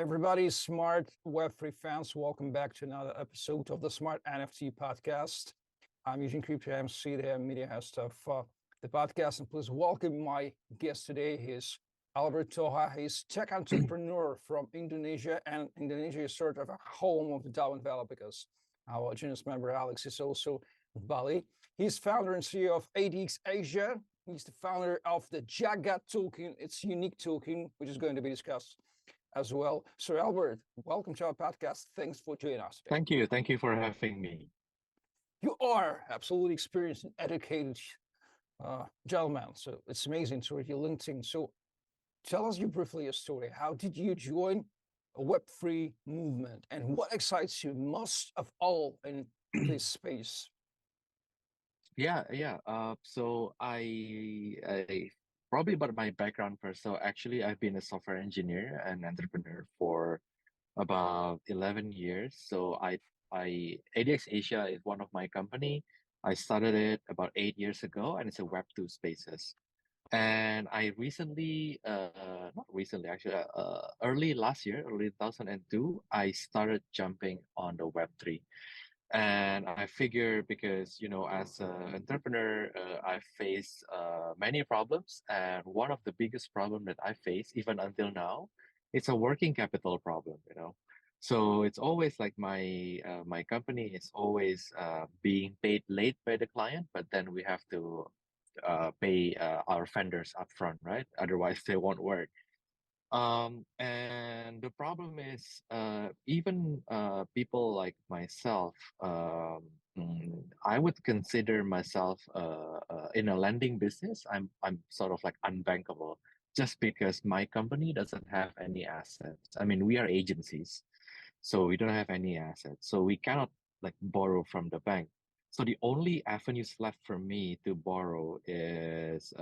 Everybody, smart Web3 fans, welcome back to another episode of the Smart NFT podcast. I'm using Crypto MC, the media host of the podcast, and please welcome my guest today. He's Elbert Toha. He's tech entrepreneur from Indonesia, and Indonesia is sort of a home of the Envelop because our genius member Alex is also in Bali. He's founder and CEO of ADX Asia. He's the founder of the Jagad token. It's a unique token, which is going to be discussed as well. So Elbert, welcome to our podcast. Thanks for joining us today. Thank you. Thank you for having me. You are absolutely experienced and educated gentleman. So it's amazing to read your LinkedIn. So tell us briefly your story. How did you join a Web3 movement and what excites you most of all in this space? Yeah. So I probably about my background first. So actually, I've been a software engineer and entrepreneur for about 11 years. So I ADX Asia is one of my company. I started it about 8 years ago, and it's a Web2 spaces. And I recently, not recently, actually, early last year, early 2002, I started jumping on the Web3. And I figure because, as an entrepreneur, I face many problems. And one of the biggest problem that I face, even until now, it's a working capital problem. So it's always like my company is always being paid late by the client, but then we have to pay our vendors upfront, right? Otherwise, they won't work. And the problem is, even people like myself, I would consider myself in a lending business. I'm sort of like unbankable, just because my company doesn't have any assets. I mean, we are agencies, so we don't have any assets, so we cannot like borrow from the bank. So the only avenues left for me to borrow is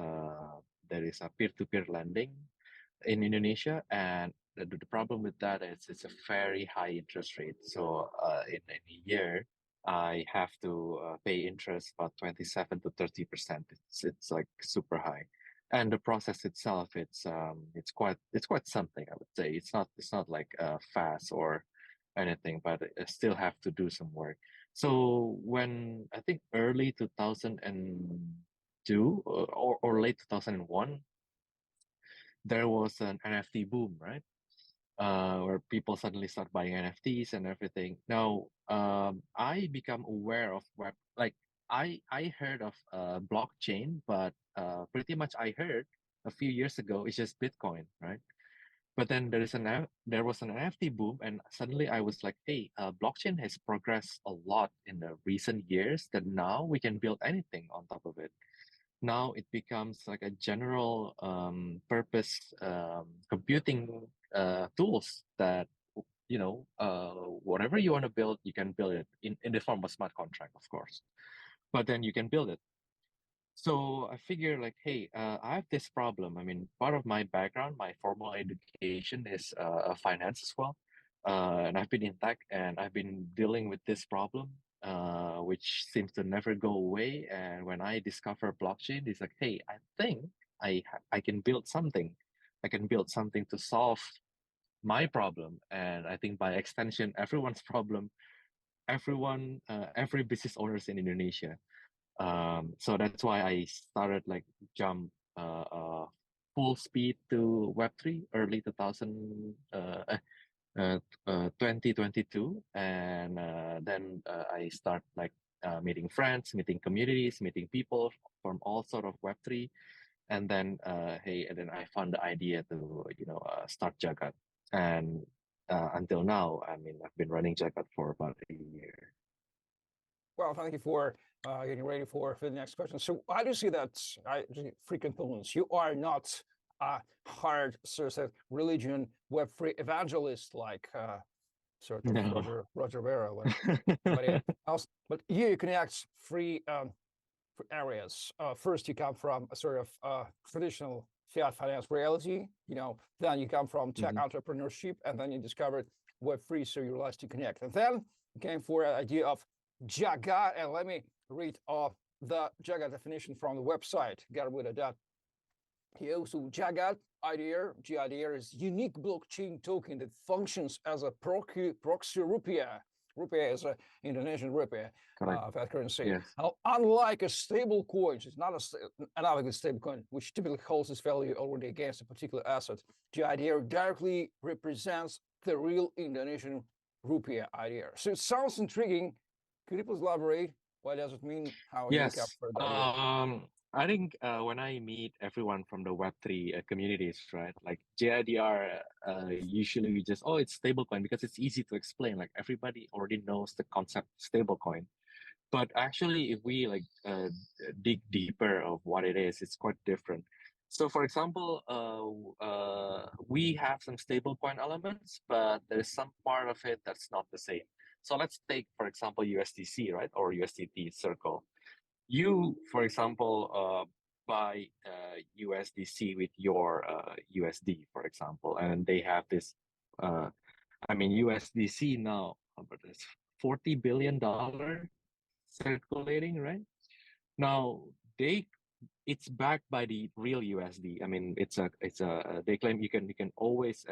there is a peer-to-peer lending in Indonesia, and the problem with that is it's a very high interest rate. So in a year, I have to pay interest about 27 to 30%. It's like super high, and the process itself, it's quite something, I would say. It's not like fast or anything, but I still have to do some work. So when I think early 2002 or late 2001, there was an NFT boom, right? Where people suddenly start buying NFTs and everything. Now, I become aware of I heard of blockchain, but pretty much I heard a few years ago it's just Bitcoin, right? But then there was an NFT boom, and suddenly I was like, hey, blockchain has progressed a lot in the recent years that now we can build anything on top of it. Now it becomes like a general purpose computing tools that whatever you want to build, you can build it in the form of smart contract, of course, but then you can build it. So I figure like, hey, I have this problem. I mean, part of my background, my formal education is finance as well. And I've been in tech, and I've been dealing with this problem, which seems to never go away. And when I discover blockchain, it's like, hey, I think I can build something. I can build something to solve my problem. And I think by extension, everyone's problem, every business owners in Indonesia. So that's why I started like jump full speed to Web3 early 2022, and then I start like meeting friends, meeting communities, meeting people from all sort of Web3, and then and then I found the idea to start Jagad, and until now, I mean, I've been running Jagad for about a year. Well, thank you for getting ready for the next question. So how do you see that three components? You are not a hard sort of religion Web3 evangelist like sort of No. Roger Vera, but else. But you connect three areas. First, you come from a sort of traditional fiat finance reality. Then you come from tech Mhm. entrepreneurship, and then you discovered Web3, so you realized to connect. And then you came for an idea of Jagad, and let me read the Jagad definition from the website. Got rid of that. Here, so Jagad IDR, GIDR, is unique blockchain token that functions as a proxy rupiah. Rupiah is an Indonesian rupiah, fiat currency. Yes. Now, unlike a stable coin, it's not analogous stable coin, which typically holds its value already against a particular asset. GIDR directly represents the real Indonesian rupiah IDR. So it sounds intriguing. Could you please elaborate? What does it mean? How you Yes. capture the idea? I think when I meet everyone from the Web3 communities, right, like JIDR, usually we just, oh, it's stablecoin because it's easy to explain. Like everybody already knows the concept stablecoin. But actually, if we like dig deeper of what it is, it's quite different. So, for example, we have some stablecoin elements, but there's some part of it that's not the same. So let's take, for example, USDC, right, or USDT Circle. You, for example, buy USDC with your USD, for example, and they have this. I mean, USDC now, but it's $40 billion circulating, right? Now it's backed by the real USD. I mean, they claim you can always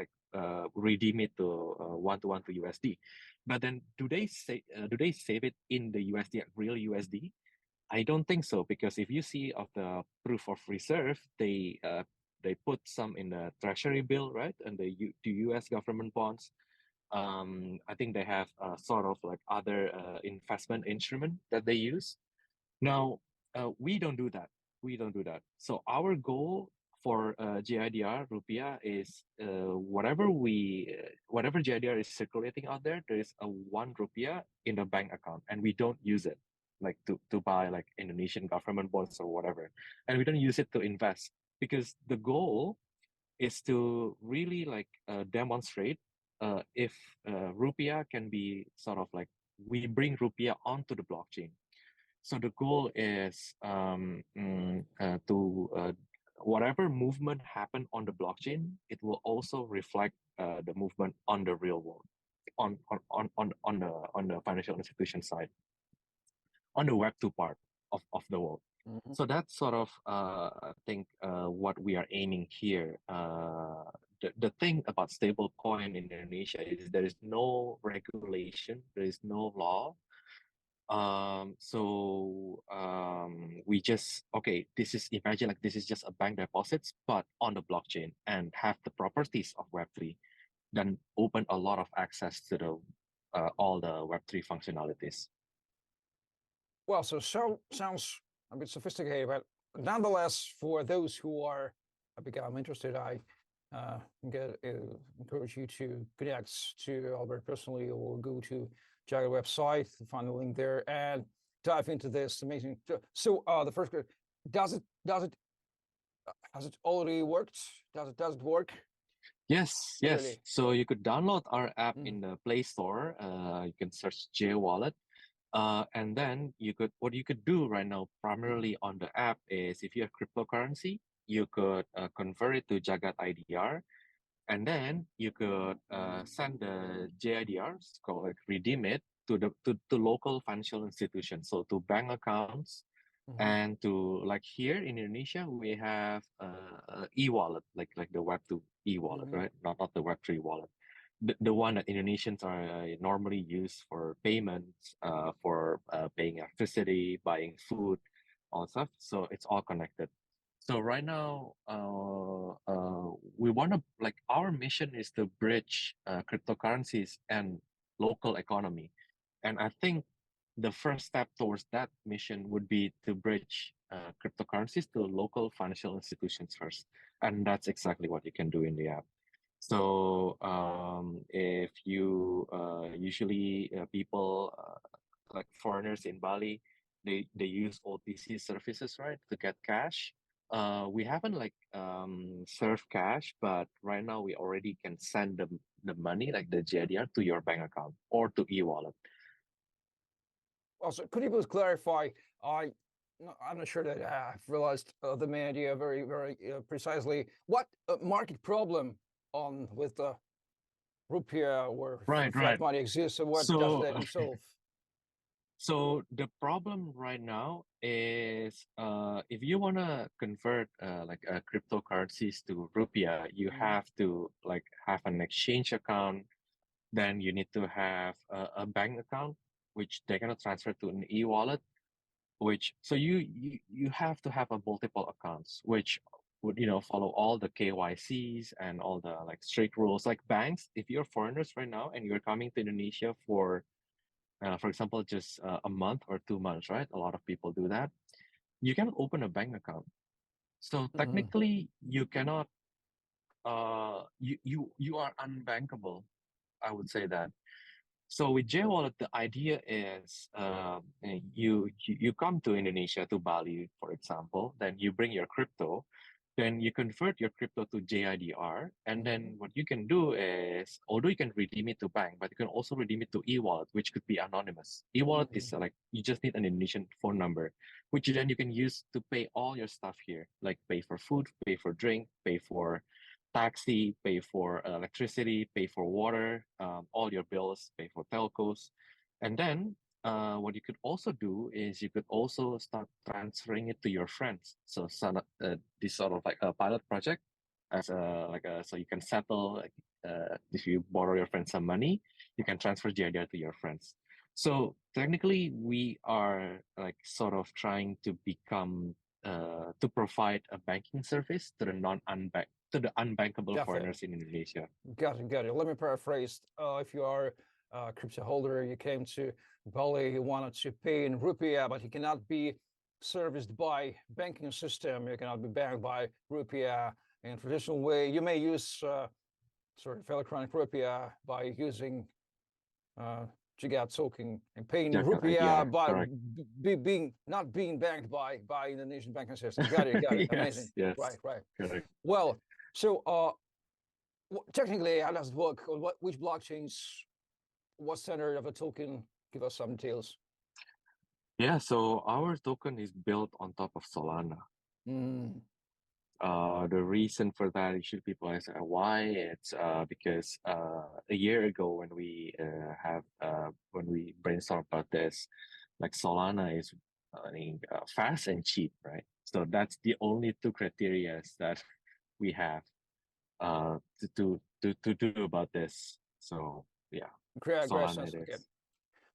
redeem it to one to USD, but then do they save it in the USD, real USD? I don't think so, because if you see of the proof of reserve, they put some in the treasury bill, right, and the US government bonds. I think they have sort of like other investment instrument that they use. Now, we don't do that. We don't do that. So our goal for GIDR rupiah is whatever GIDR is circulating out there, there is a 1 rupiah in the bank account, and we don't use it like to buy like Indonesian government bonds or whatever, and we don't use it to invest, because the goal is to really like demonstrate if rupiah can be sort of like, we bring rupiah onto the blockchain. So the goal is to whatever movement happen on the blockchain, it will also reflect the movement on the real world, on the financial institution side, on the Web2 part of the world. Mm-hmm. So that's sort of, I think, what we are aiming here. The thing about stablecoin in Indonesia is there is no regulation, there is no law. We just, okay, imagine like this is just a bank deposits, but on the blockchain, and have the properties of Web3, then open a lot of access to the all the Web3 functionalities. Well, sounds a bit sophisticated, but nonetheless, for those who are become interested, I encourage you to connect to Elbert personally, or go to Jagad website, find the link there, and dive into this amazing. So the first question: has it already worked? Does it work? Yes. Really? So you could download our app in the Play Store. You can search J Wallet. And then what you could do right now, primarily on the app, is if you have cryptocurrency, you could convert it to Jagad IDR, and then you could send the JIDRs, like redeem it to local financial institutions, so to bank accounts, and to, like here in Indonesia, we have e-wallet, like the Web2 e-wallet, right? Not the Web3 wallet. The one that Indonesians are normally used for payments, for paying electricity, buying food, all stuff. So it's all connected. So right now, we want to, like, our mission is to bridge cryptocurrencies and local economy. And I think the first step towards that mission would be to bridge cryptocurrencies to local financial institutions first. And that's exactly what you can do in the app. So if you usually people like foreigners in Bali, they use OTC services, right, to get cash. We haven't like served cash, but right now we already can send the money, like the JDR, to your bank account or to e-wallet. Also, could you please clarify? I'm not sure that I've realized the main idea very, very precisely. What market problem with the rupiah or fiat money exists, and what does that resolve? So the problem right now is if you want to convert like cryptocurrencies to rupiah, you have to like have an exchange account. Then you need to have a bank account, which they're gonna transfer to an e-wallet. Which so you have to have a multiple accounts, which would follow all the KYCs and all the like strict rules. Like banks, if you're foreigners right now and you're coming to Indonesia for example, just a month or 2 months, right? A lot of people do that. You cannot open a bank account. So technically, you cannot. You are unbankable. I would say that. So with J Wallet, the idea is you come to Indonesia, to Bali, for example, then you bring your crypto, then you convert your crypto to JIDR, and then what you can do is, although you can redeem it to bank, but you can also redeem it to e-wallet, which could be anonymous. E-wallet is like you just need an Indonesian phone number, which then you can use to pay all your stuff here, like pay for food, pay for drink, pay for taxi, pay for electricity, pay for water, all your bills, pay for telcos. And then what you could also do is you could also start transferring it to your friends. So this sort of like a pilot project as so you can settle like, if you borrow your friend some money, you can transfer the idea to your friends. So technically we are like sort of trying to become to provide a banking service to the non-unbanked to the unbankable foreigners in Indonesia. Got it. Let me paraphrase. If you are a crypto holder, you came to Bali, you wanted to pay in rupiah, but you cannot be serviced by banking system. You cannot be banked by rupiah in a traditional way. You may use electronic rupiah by using Jagad token and paying rupiah, but not being banked by Indonesian banking system. Got it. Yes, Amazing. yes. Right. Correct. Well, so technically, how does it work? Which blockchains? What standard of a token? Give us some details. Yeah, so our token is built on top of Solana. The reason for that, usually people ask why. It's because a year ago when we when we brainstormed about this, like Solana is fast and cheap, right? So that's the only two criteria that we have to do about this. So yeah, Solana it is. Okay.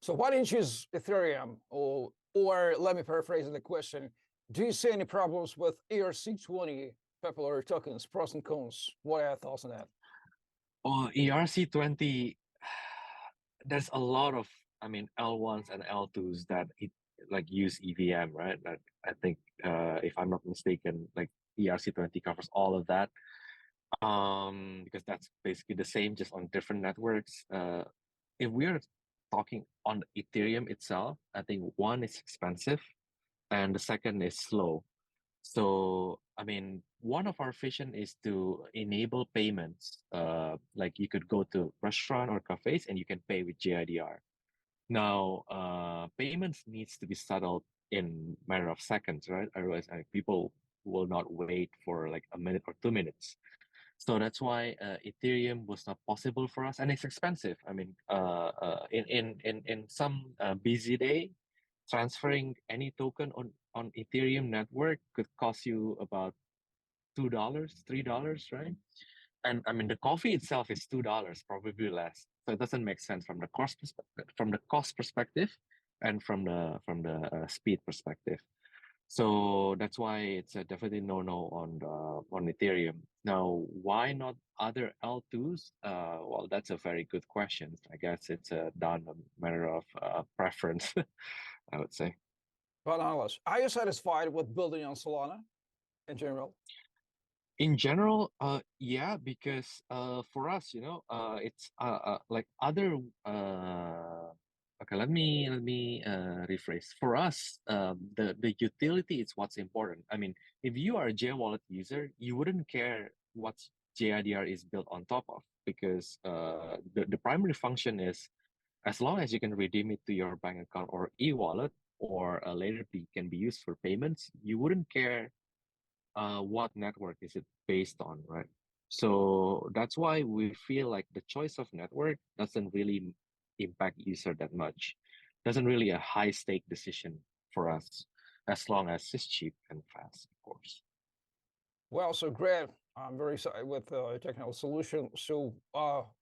So why didn't you use Ethereum? Or let me paraphrase the question. Do you see any problems with ERC20 popular tokens, pros and cons? What are your thoughts on that? Oh, ERC20, there's a lot of, L1s and L2s that like use EVM, right? That I think, if I'm not mistaken, like ERC20 covers all of that. Because that's basically the same, just on different networks. If we're talking on Ethereum itself, I think one is expensive and the second is slow. So, one of our vision is to enable payments. Like you could go to restaurant or cafes and you can pay with JIDR. Now, payments needs to be settled in matter of seconds, right? Otherwise, people will not wait for like a minute or 2 minutes. So that's why Ethereum was not possible for us, and it's expensive. In some busy day, transferring any token on Ethereum network could cost you about $2, $3, right? And the coffee itself is $2, probably less. So it doesn't make sense from the cost perspective, and from the speed perspective. So that's why it's a definitely no on Ethereum. Now, why not other L2s? Well, that's a very good question. I guess it's a matter of preference, I would say. But nonetheless, are you satisfied with building on Solana in general? In general, yeah, because for us, it's like other. Okay, let me rephrase. For us, the utility is what's important. If you are a J Wallet user, you wouldn't care what JIDR is built on top of, because the primary function is, as long as you can redeem it to your bank account or e-wallet, or later can be used for payments, you wouldn't care what network is it based on, right? So that's why we feel like the choice of network doesn't really impact user that much. Doesn't really a high stake decision for us. as long as it's cheap and fast, of course. Well, so great. I'm very excited with the technical solution. So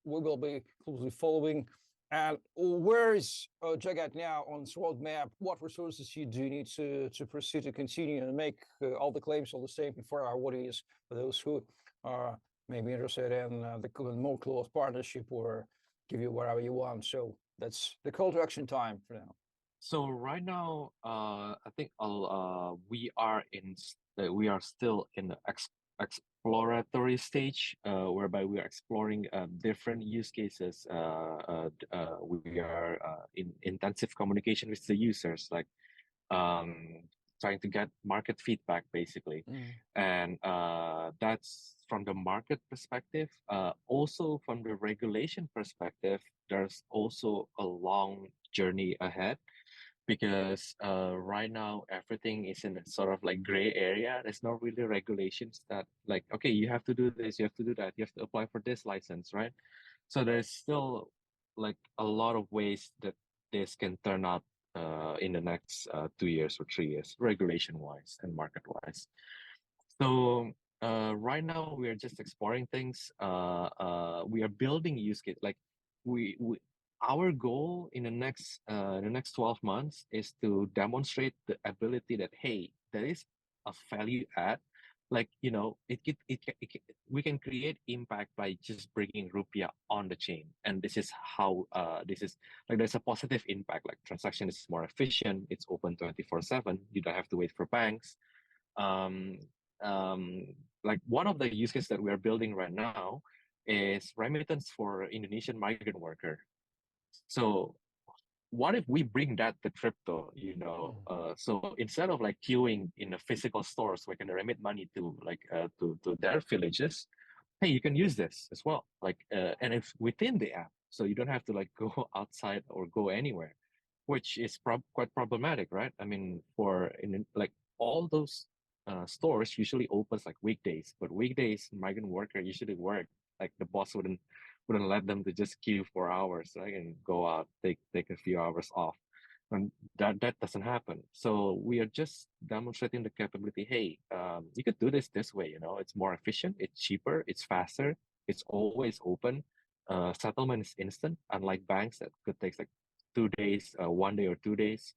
we will be closely following. And where is Jagad now on its roadmap? What resources you do need to proceed to continue and make all the claims all the same for our audience, for those who are maybe interested in the more close partnership or give you whatever you want. So that's the call to action time for now. So right now, I think we are still in the exploratory stage, whereby we are exploring different use cases. We are in intensive communication with the users, like trying to get market feedback, basically. And that's from the market perspective. Also from the regulation perspective, there's also a long journey ahead, because right now everything is in a sort of like gray area. There's not really regulations that like, okay, you have to do this, you have to do that, you have to apply for this license, right? So there's still like a lot of ways that this can turn out in the next 2 years or 3 years, regulation wise and market wise. So right now we are just exploring things. We are building use case, like we our goal in the next 12 months is to demonstrate the ability that, hey, there is a value add, like, you know, we can create impact by just bringing rupiah on the chain. And this is how this is like, there's a positive impact, like transaction is more efficient, it's open 24/7, you don't have to wait for banks. um, like one of the use cases that we are building right now is remittance for Indonesian migrant worker. So what if we bring that to crypto, you know? So instead of like queuing in the physical stores where can remit money to like to their villages, hey, you can use this as well. Like and it's within the app, so you don't have to like go outside or go anywhere, which is quite problematic, right? I mean, for in like all those stores usually opens like weekdays, but weekdays migrant worker usually work. Like the boss wouldn't let them to just queue for hours, right, and go out, take a few hours off. And that doesn't happen. So we are just demonstrating the capability. Hey, you could do this way. You know, it's more efficient, it's cheaper, it's faster, it's always open. Settlement is instant, unlike banks that could take like 2 days, 1 day or 2 days.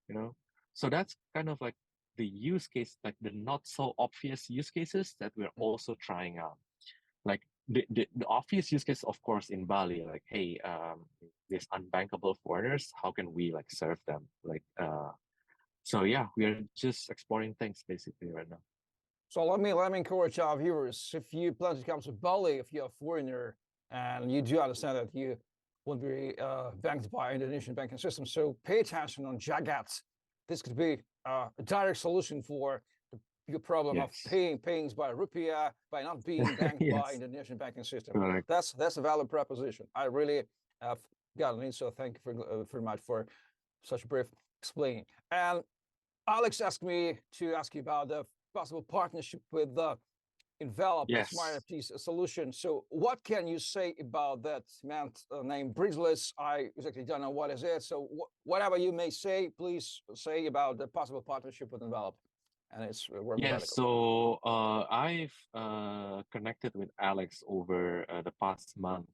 You know, so that's kind of like the use case, like the not so obvious use cases that we're also trying out. Like the obvious use case, of course, in Bali, like, hey, these unbankable foreigners, how can we like serve them? Like, so yeah, we are just exploring things basically right now. So let me encourage our viewers, if you plan to come to Bali, if you're a foreigner and you do understand that you won't be banked by Indonesian banking system, so pay attention on Jagad. This could be a direct solution for your problem of paying by rupiah, by not being banked by Indonesian banking system. Correct. That's a valid proposition. I really have gotten it, so thank you very much for such a brief explaining. And Alex asked me to ask you about the possible partnership with the Envelop, the smartnfts solution. So what can you say about that name Bridgeless? I exactly don't know what is it. So whatever you may say, please say about the possible partnership with Envelop. And it's so I've connected with Alex over the past month.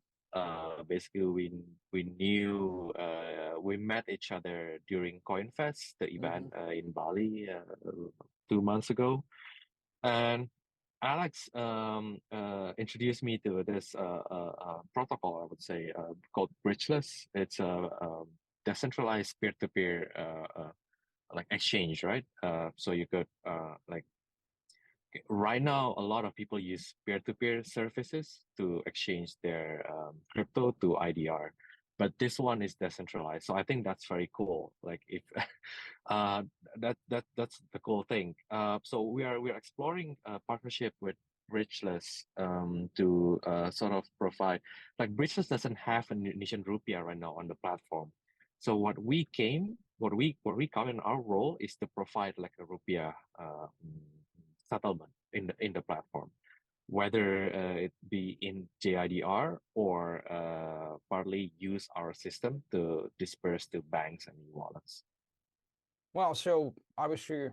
Basically, we met each other during CoinFest, the event in Bali 2 months ago, and Alex introduced me to this protocol, I would say, called Bridgeless. It's a decentralized peer-to-peer like exchange, right? So you could like right now a lot of people use peer-to-peer services to exchange their crypto to IDR, but this one is decentralized. So I think that's very cool. Like if that's the cool thing. So we're exploring a partnership with Bridgeless to sort of provide, like Bridgeless doesn't have an Indonesian rupiah right now on the platform. So what we come in our role is to provide like a rupiah settlement in the platform, whether it be in JIDR or partly use our system to disperse to banks and wallets. Well, so obviously,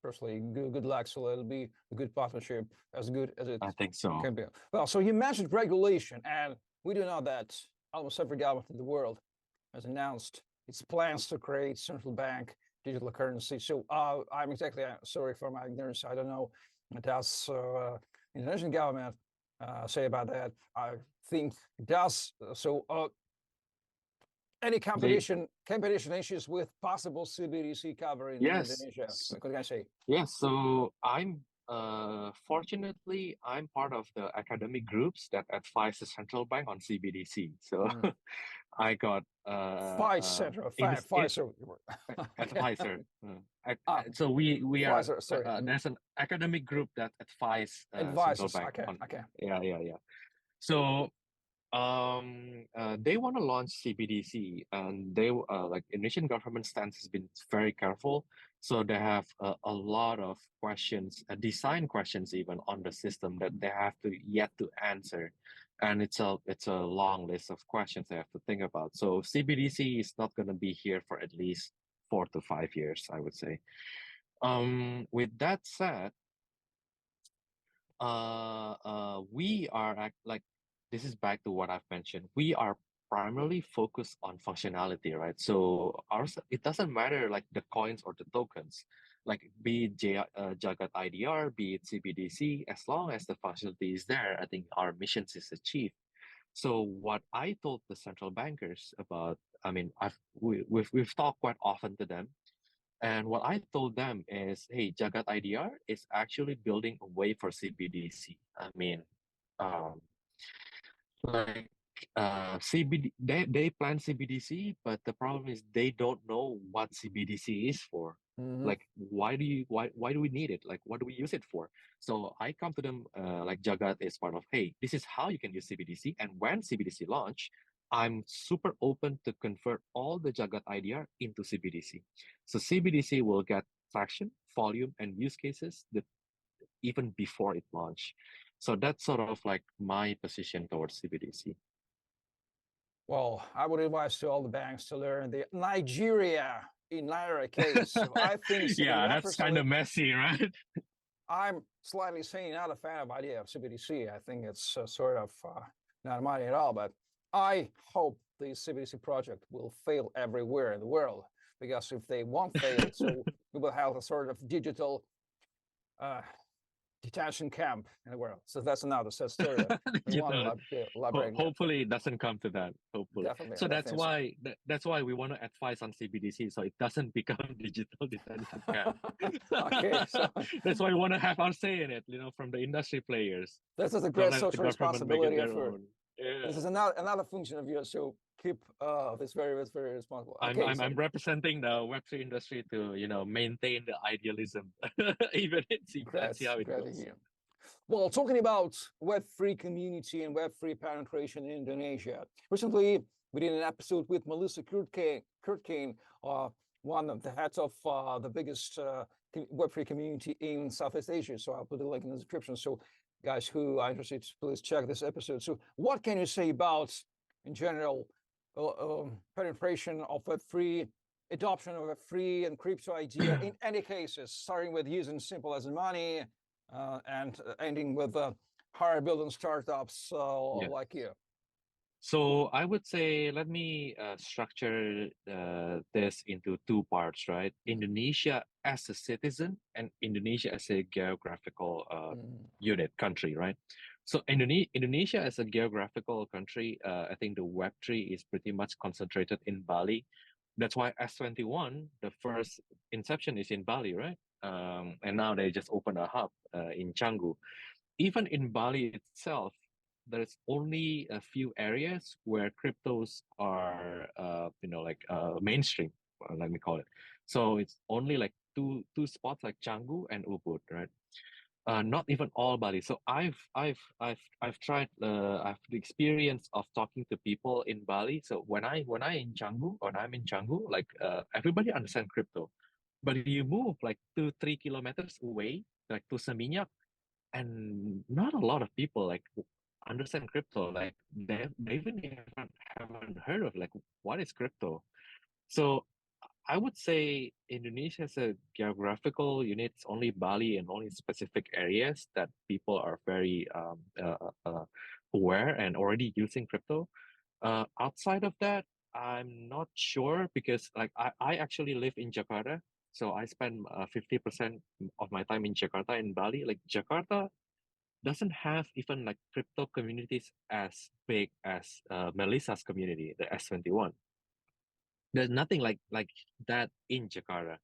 firstly, good luck. So it'll be a good partnership, as good as it I think so. can be. Well, so you mentioned regulation, and we do know that almost every government in the world has announced its plans to create central bank digital currency. So I'm exactly sorry for my ignorance. I don't know what does Indonesian government say about that. I think it does. So any They competition issues with possible CBDC cover in yes. Indonesia? What can I say? Yes, so I'm fortunately I'm part of the academic groups that advise the central bank on CBDC. So Mm. I got Pfizer. Okay. advisor. Ah, So we are Pfizer. Sorry, there's an academic group that advise central advisors. bank Okay, on okay. yeah. So they want to launch CBDC, and they like Indonesian government stance has been very careful. So they have a lot of questions, design questions even on the system that they have to yet to answer, and it's a long list of questions they have to think about. So CBDC is not going to be here for at least 4 to 5 years, I would say. With that said, we are like this is back to what I've mentioned. We are primarily focused on functionality, right? So ours, it doesn't matter like the coins or the tokens, like be it Jagad IDR, be it CBDC, as long as the functionality is there, I think our mission is achieved. So what I told the central bankers about, I mean, we've talked quite often to them, and what I told them is, hey, Jagad IDR is actually building a way for CBDC. I mean, um, like CBD, they plan CBDC, but the problem is they don't know what CBDC is for. Mm-hmm. Like, why do we need it? Like, what do we use it for? So I come to them like Jagad is part of, hey, this is how you can use CBDC. And when CBDC launch, I'm super open to convert all the Jagad IDR into CBDC. So CBDC will get traction, volume, and use cases that even before it launched. So that's sort of like my position towards CBDC. Well, I would advise to all the banks to learn the Nigeria in Naira case. So I think so. Yeah, that's kind of messy, right? I'm slightly saying not a fan of idea of CBDC. I think it's sort of not money at all. But I hope the CBDC project will fail everywhere in the world, because if they won't fail, so we will have a sort of digital detention camp in the world. So that's another sad story. We want to elaborate. Hopefully it doesn't come to that. Hopefully. Definitely. So that's why that's why we want to advise on CBDC so it doesn't become digital detention camp. Okay, so that's why we want to have our say in it, from the industry players. This is a great social responsibility effort. Yeah. This is another function of yours. So keep this very responsible. Okay, I'm representing the Web3 industry to maintain the idealism, even in secret. See how it goes. Well, talking about Web3 community and Web3 penetration in Indonesia, recently we did an episode with Melissa Kurtkain, one of the heads of the biggest Web3 community in Southeast Asia. So I'll put the link in the description. So guys who are interested, please check this episode. So what can you say about, in general, penetration of Web3, adoption of Web3 and crypto idea in any cases, starting with using simple as money and ending with higher building startups like you? So I would say, let me structure this into two parts, right? Indonesia as a citizen and Indonesia as a geographical unit, country, right? So Indonesia as a geographical country, I think the Web3 is pretty much concentrated in Bali. That's why S21, the first inception is in Bali, right? And now they just opened a hub in Canggu. Even in Bali itself, there's only a few areas where cryptos are, mainstream, let me call it. So it's only like two spots like Canggu and Ubud, right? Not even all Bali. So I've tried. I've the experience of talking to people in Bali. So when I'm in Canggu, like everybody understand crypto, but if you move like 2-3 kilometers away, like to Seminyak, and not a lot of people like understand crypto. Like they even haven't heard of like what is crypto. So I would say Indonesia is a geographical unit. It's only Bali and only specific areas that people are very aware and already using crypto. Outside of that, I'm not sure because like I actually live in Jakarta. So I spend 50% of my time in Jakarta in Bali. Like Jakarta doesn't have even like crypto communities as big as Melissa's community, the S21. There's nothing like that in Jakarta.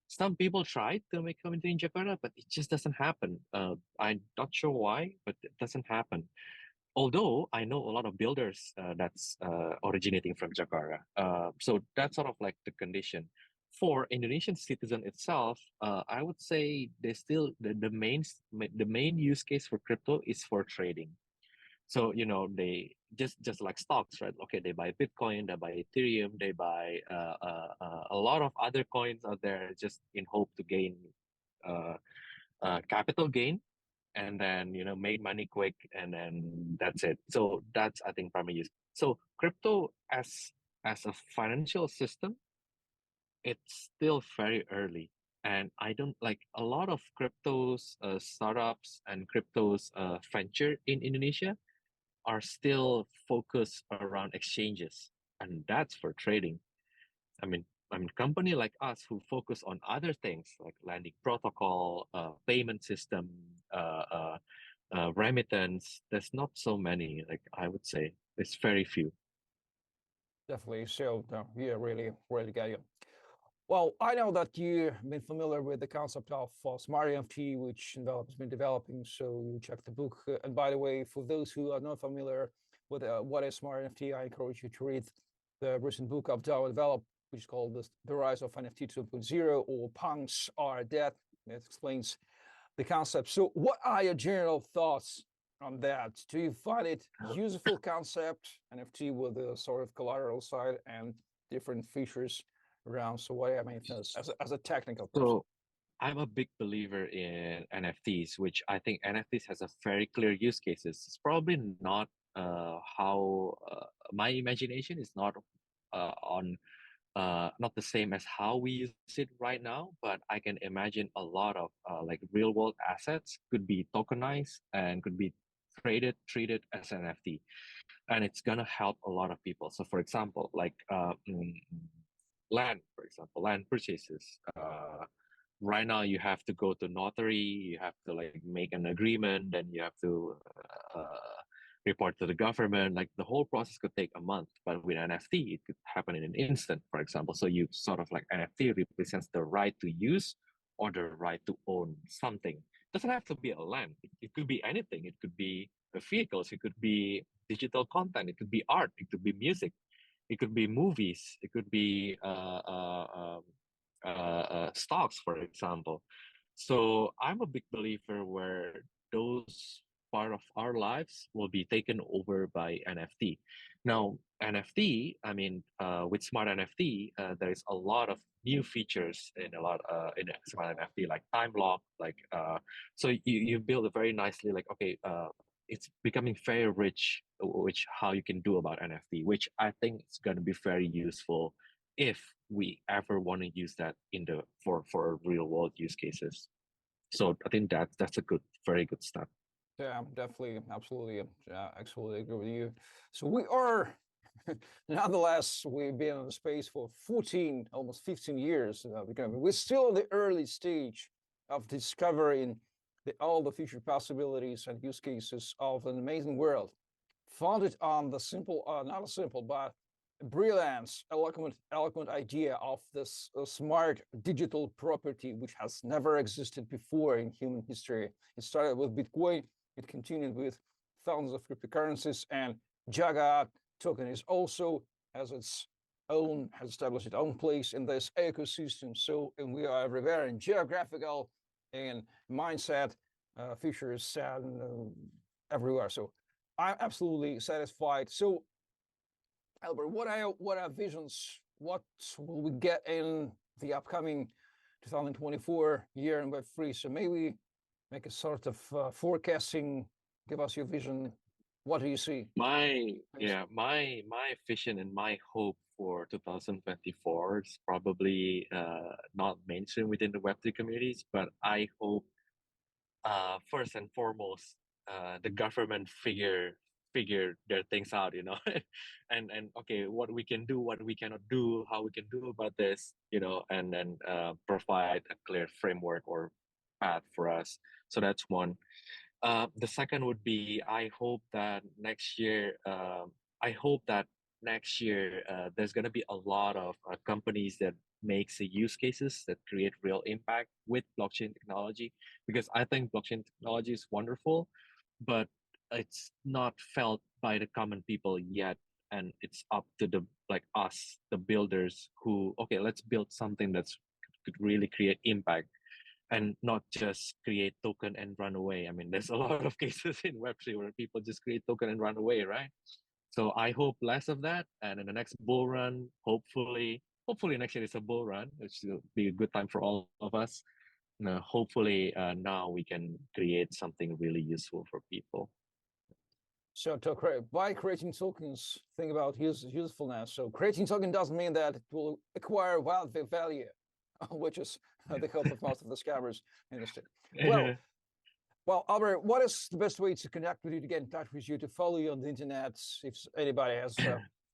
Some people try to make community in Jakarta, but it just doesn't happen. I'm not sure why, but it doesn't happen. Although I know a lot of builders that's originating from Jakarta. So that's sort of like the condition. For Indonesian citizen itself, I would say they still the main use case for crypto is for trading. So they just like stocks, right? Okay, they buy Bitcoin, they buy Ethereum, they buy a lot of other coins out there just in hope to gain uh, capital gain, and then make money quick, and then that's it. So that's, I think, primary use. So crypto as a financial system, it's still very early. And I don't like a lot of cryptos startups and cryptos venture in Indonesia are still focused around exchanges, and that's for trading. I mean, company like us who focus on other things like lending protocol, payment system, uh, uh, remittance. There's not so many. Like I would say, it's very few. Definitely. So yeah, really, really get you. Well, I know that you've been familiar with the concept of smart NFT, which Envelop has been developing. So you check the book. And by the way, for those who are not familiar with what is smart NFT, I encourage you to read the recent book of Envelop, which is called The Rise of NFT 2.0, or Punks Are Dead. It explains the concept. So what are your general thoughts on that? Do you find it useful concept, NFT with a sort of collateral side and different features around? So what I mean as a technical person. So I'm a big believer in NFTs, which I think NFTs has a very clear use cases. It's probably not how my imagination is not on not the same as how we use it right now, but I can imagine a lot of like real world assets could be tokenized and could be treated as an NFT, and it's gonna help a lot of people. So, for example, like land, for example, land purchases. Right now, you have to go to notary, you have to like make an agreement, then you have to report to the government. Like the whole process could take a month, but with NFT, it could happen in an instant, for example. So you sort of like NFT represents the right to use or the right to own something. It doesn't have to be a land. It could be anything. It could be vehicles. It could be digital content. It could be art. It could be music. It could be movies. It could be stocks, for example. So I'm a big believer where those part of our lives will be taken over by NFT. Now, NFT, I mean, with smart NFT, there is a lot of new features in a lot in smart NFT, like time lock, like so you build it very nicely. Like okay, it's becoming very rich, which how you can do about NFT, which I think is going to be very useful if we ever want to use that in the for real world use cases. So I think that's a very good step. Yeah, definitely, absolutely, absolutely agree with you. So we are, nonetheless, we've been in the space for 14, almost 15 years. We're still in the early stage of discovering all the future possibilities and use cases of an amazing world, founded on the simple, not a simple, but brilliant, eloquent idea of this smart digital property, which has never existed before in human history. It started with Bitcoin. It continued with thousands of cryptocurrencies, and Jagad token is also has established its own place in this ecosystem. So, and we are everywhere in geographical and mindset features and everywhere. So I'm absolutely satisfied. So Elbert, what are visions? What will we get in the upcoming 2024 year in Web3? So maybe make a sort of forecasting. Give us your vision. What do you see? My vision and my hope for 2024 is probably not mainstream within the Web3 communities, but I hope first and foremost the government figure their things out, and okay, what we can do, what we cannot do, how we can do about this, and then provide a clear framework or path for us. So that's one. The second would be I hope that next year there's going to be a lot of companies that makes the use cases that create real impact with blockchain technology, because I think blockchain technology is wonderful, but it's not felt by the common people yet, and it's up to us, the builders, who, okay, let's build something that's could really create impact and not just create token and run away. I mean, there's a lot of cases in Web3 where people just create token and run away, right? So I hope less of that, and in the next bull run, hopefully next year is a bull run, which will be a good time for all of us. Hopefully now we can create something really useful for people. So by creating tokens, think about usefulness. So creating token doesn't mean that it will acquire wild value, which is the hope of most of the scammers industry. Well, Albert, what is the best way to connect with you, to get in touch with you, to follow you on the internet, if anybody has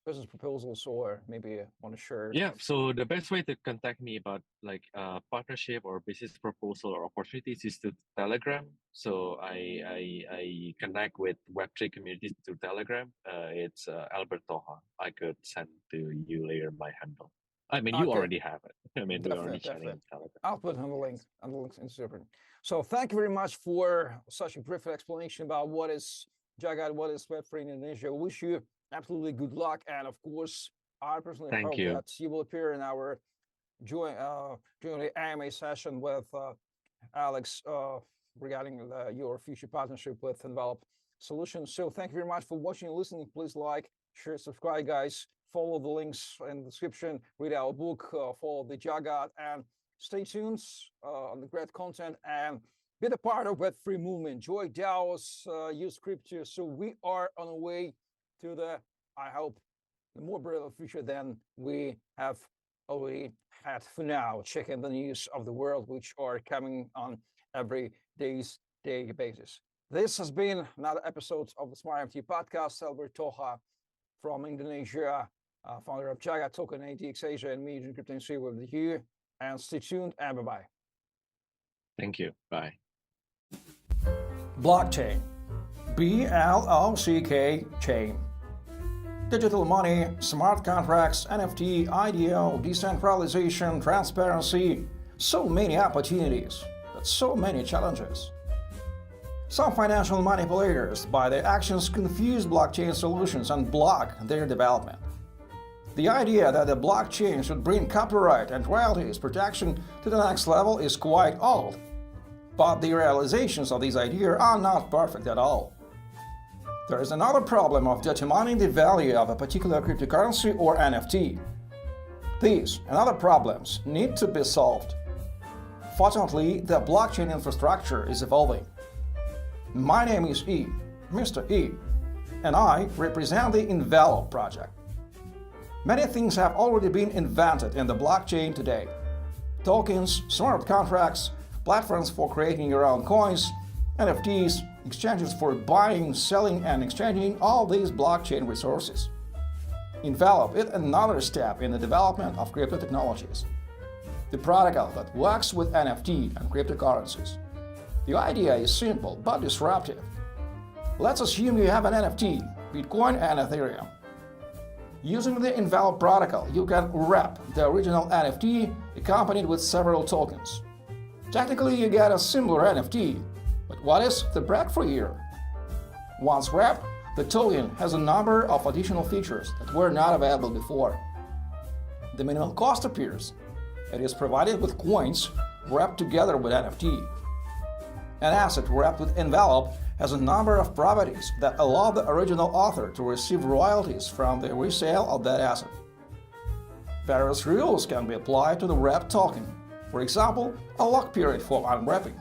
business proposals or maybe want to share? Yeah, so the best way to contact me about partnership or business proposal or opportunities is to Telegram. So I connect with Web3 communities through Telegram. It's Elbert Toha. I could send to you later my handle. I mean, you already have it. I mean, we're already chatting on Telegram. I'll put on the link in Super. So thank you very much for such a brief explanation about what is Jagad, what is Web3 in Indonesia. Wish you absolutely good luck, and of course, I personally hope that you will appear in our during the AMA session with Alex regarding your future partnership with Envelop Solutions. So thank you very much for watching and listening. Please like, share, subscribe, guys. Follow the links in the description. Read our book. Follow the Jagad, and stay tuned on the great content and be a part of Web3 movement. Join DAOs, use crypto. So we are on the way to the, I hope, the more brilliant future than we have already had for now. Checking the news of the world, which are coming on every day basis. This has been another episode of the smartnft podcast. Elbert Toha from Indonesia, founder of Jagad Token, ATX Asia, and me, Cryptocurrencies, with you. And stay tuned, and bye-bye. Thank you. Bye. Blockchain. BLOCK chain. Digital money, smart contracts, NFT, IDO, decentralization, transparency. So many opportunities, but so many challenges. Some financial manipulators, by their actions, confuse blockchain solutions and block their development. The idea that the blockchain should bring copyright and royalties protection to the next level is quite old, but the realizations of these ideas are not perfect at all. There is another problem of determining the value of a particular cryptocurrency or NFT. These and other problems need to be solved. Fortunately, the blockchain infrastructure is evolving. My name is Mr. E, and I represent the Envelop project. Many things have already been invented in the blockchain today. Tokens, smart contracts, platforms for creating your own coins, NFTs, exchanges for buying, selling, and exchanging all these blockchain resources. Envelop is another step in the development of crypto technologies. The protocol that works with NFT and cryptocurrencies. The idea is simple but disruptive. Let's assume you have an NFT, Bitcoin and Ethereum. Using the Envelop protocol, you can wrap the original NFT accompanied with several tokens. Technically, you get a similar NFT, but what is the breakthrough here? Once wrapped, the token has a number of additional features that were not available before. The minimal cost appears. It is provided with coins wrapped together with NFT. An asset wrapped with Envelop has a number of properties that allow the original author to receive royalties from the resale of that asset. Various rules can be applied to the wrapped token. For example, a lock period for unwrapping.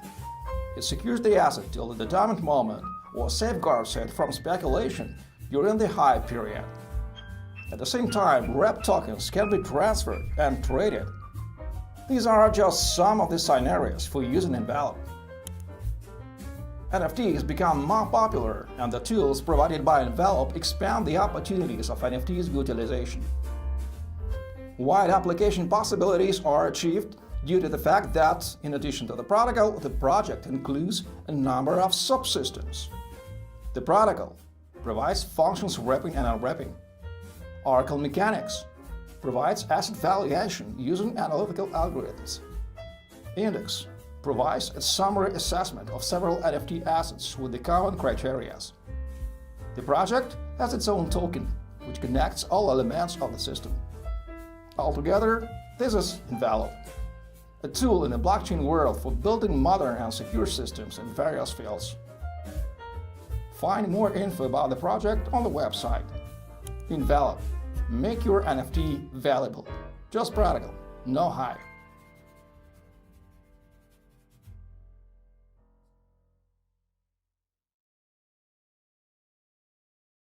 It secures the asset till the determined moment or safeguards it from speculation during the hype period. At the same time, wrapped tokens can be transferred and traded. These are just some of the scenarios for using Envelop. NFTs become more popular, and the tools provided by Envelop expand the opportunities of NFTs utilization. Wide application possibilities are achieved due to the fact that, in addition to the protocol, the project includes a number of subsystems. The protocol provides functions wrapping and unwrapping. Oracle Mechanics provides asset valuation using analytical algorithms. Index provides a summary assessment of several NFT assets with the common criteria. The project has its own token, which connects all elements of the system. Altogether, this is Envelop, a tool in the blockchain world for building modern and secure systems in various fields. Find more info about the project on the website. Envelop. Make your NFT valuable. Just practical, no hype.